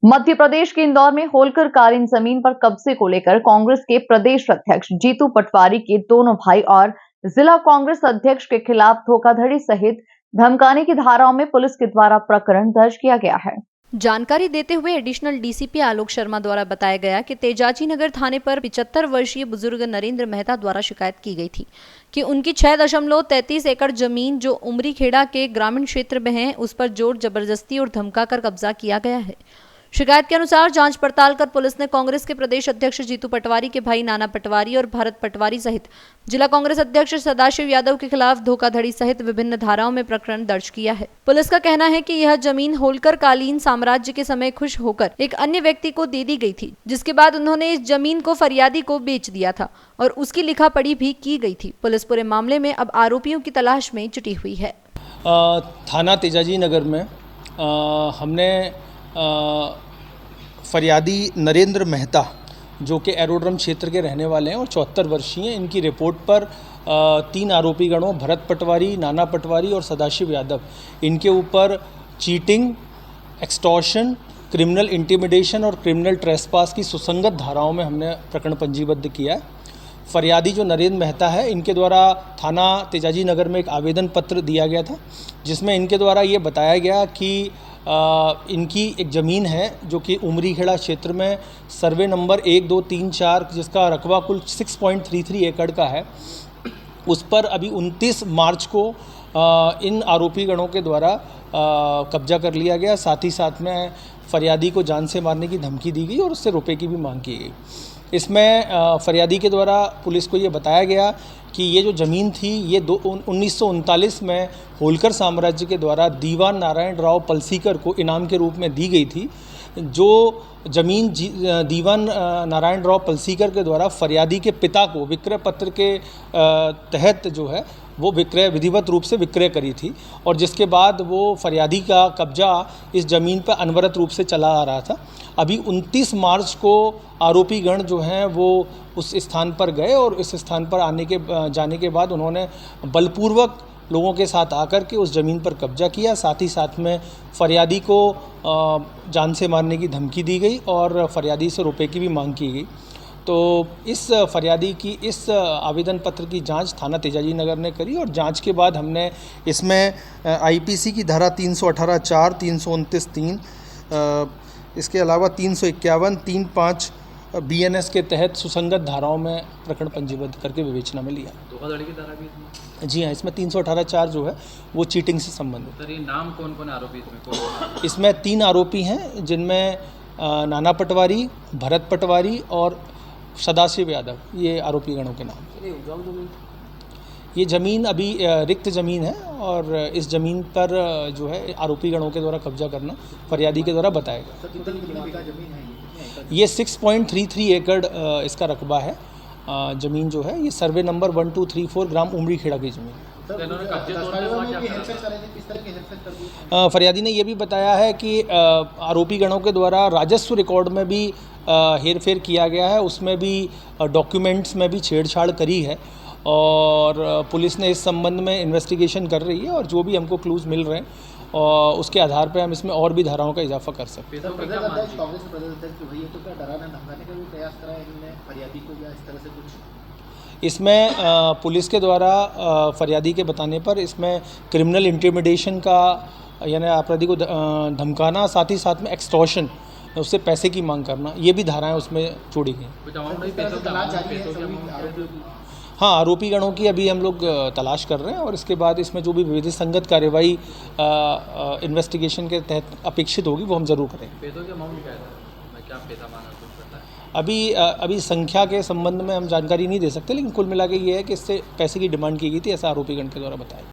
मध्य प्रदेश के इंदौर में होलकर कालीन जमीन पर कब्जे को लेकर कांग्रेस के प्रदेश अध्यक्ष जीतू पटवारी के दोनों भाई और जिला कांग्रेस अध्यक्ष के खिलाफ धोखाधड़ी सहित धमकाने की धाराओं में पुलिस के द्वारा प्रकरण दर्ज किया गया है। जानकारी देते हुए एडिशनल डीसीपी आलोक शर्मा द्वारा बताया गया कि तेजाजी नगर थाने पर 75 वर्षीय बुजुर्ग नरेंद्र मेहता द्वारा शिकायत की गई थी कि उनकी 6.33 एकड़ जमीन जो उमरी खेड़ा के ग्रामीण क्षेत्र में है उस पर जोर जबरदस्ती और धमकाकर कब्जा किया गया है। शिकायत के अनुसार जांच पड़ताल कर पुलिस ने कांग्रेस के प्रदेश अध्यक्ष जीतू पटवारी के भाई नाना पटवारी और भरत पटवारी सहित जिला कांग्रेस अध्यक्ष सदाशिव यादव के खिलाफ धोखाधड़ी सहित विभिन्न धाराओं में प्रकरण दर्ज किया है। पुलिस का कहना है कि यह जमीन होलकर कालीन साम्राज्य के समय खुश होकर एक अन्य व्यक्ति को दे दी गई थी, जिसके बाद उन्होंने इस जमीन को फरियादी को बेच दिया था और उसकी लिखा पढ़ी भी की गई थी। पुलिस पूरे मामले में अब आरोपियों की तलाश में जुटी हुई है। थाना तेजाजी नगर में हमने फरियादी नरेंद्र मेहता जो कि एरोड्रम क्षेत्र के रहने वाले हैं और 74 वर्षीय हैं, इनकी रिपोर्ट पर 3 आरोपी गणों भरत पटवारी, नाना पटवारी और सदाशिव यादव, इनके ऊपर चीटिंग, एक्सटॉर्शन, क्रिमिनल इंटिमिडेशन और क्रिमिनल ट्रेसपास की सुसंगत धाराओं में हमने प्रकरण पंजीबद्ध किया है। फरियादी जो नरेंद्र मेहता है, इनके द्वारा थाना तेजाजी नगर में एक आवेदन पत्र दिया गया था, जिसमें इनके द्वारा ये बताया गया कि इनकी एक ज़मीन है जो कि उमरी खेड़ा क्षेत्र में सर्वे नंबर 1, 2, 3, 4 जिसका रकबा कुल 6.33 एकड़ का है, उस पर अभी 29 मार्च को इन आरोपी गणों के द्वारा कब्जा कर लिया गया। साथ ही साथ में फरियादी को जान से मारने की धमकी दी गई और उससे रुपए की भी मांग की गई। इसमें फरियादी के द्वारा पुलिस को ये बताया गया कि ये जो ज़मीन थी ये 1939 में होलकर साम्राज्य के द्वारा दीवान नारायण राव पलसीकर को इनाम के रूप में दी गई थी। जो ज़मीन दीवान नारायण राव पलसीकर के द्वारा फरियादी के पिता को विक्रय पत्र के तहत जो है वो विक्रय विधिवत रूप से विक्रय करी थी और जिसके बाद वो फरियादी का कब्जा इस ज़मीन पर अनवरत रूप से चला आ रहा था। अभी 29 मार्च को आरोपी गण जो हैं वो उस स्थान पर गए और इस स्थान पर जाने के बाद उन्होंने बलपूर्वक लोगों के साथ आकर के उस ज़मीन पर कब्जा किया। साथ ही साथ में फरियादी को जान से मारने की धमकी दी गई और फरियादी से रुपए की भी मांग की गई। तो इस फरियादी की इस आवेदन पत्र की जांच थाना तेजाजी नगर ने करी और जांच के बाद हमने इसमें आईपीसी की धारा 318(4), 329(3), इसके अलावा 351, 35 बीएनएस के तहत सुसंगत धाराओं में प्रकरण पंजीबद्ध करके विवेचना में लिया। धोखाधड़ी की धारा भी इसमें? जी हाँ, इसमें 318(4) जो है वो चीटिंग से संबंधित। सर, ये नाम कौन कौन आरोपी इसमें? इसमें 3 आरोपी हैं, जिनमें नाना पटवारी, भरत पटवारी और सदाशिव यादव, ये आरोपी गणों के नाम। ये ज़मीन अभी रिक्त ज़मीन है और इस ज़मीन पर जो है आरोपी गणों के द्वारा कब्जा करना फरियादी के द्वारा बताया गया। ये 6.33 एकड़ इसका रकबा है। ज़मीन जो है ये सर्वे नंबर 1, 2, 3, 4 ग्राम उमरी खेड़ा की ज़मीन। फरियादी ने यह भी बताया है कि आरोपी गणों के द्वारा राजस्व रिकॉर्ड में भी हेरफेर किया गया है, उसमें भी डॉक्यूमेंट्स में भी छेड़छाड़ करी है और पुलिस ने इस संबंध में इन्वेस्टिगेशन कर रही है और जो भी हमको क्लूज मिल रहे हैं और उसके आधार पर हम इसमें और भी धाराओं का इजाफा कर सकते हैं। इसमें पुलिस के द्वारा फरियादी के बताने पर इसमें क्रिमिनल इंटिमिडेशन का यानी अपराधी को धमकाना, साथ ही साथ में एक्सटॉर्शन, उससे पैसे की मांग करना, ये भी धाराएं उसमें जोड़ी गई। हाँ, आरोपी गणों की अभी हम लोग तलाश कर रहे हैं और इसके बाद इसमें जो भी विधि संगत कार्रवाई इन्वेस्टिगेशन के तहत अपेक्षित होगी वो हम ज़रूर करेंगे। अभी संख्या के संबंध में हम जानकारी नहीं दे सकते, लेकिन कुल मिला के ये है कि इससे पैसे की डिमांड की गई थी, ऐसा आरोपी गण के द्वारा बताया।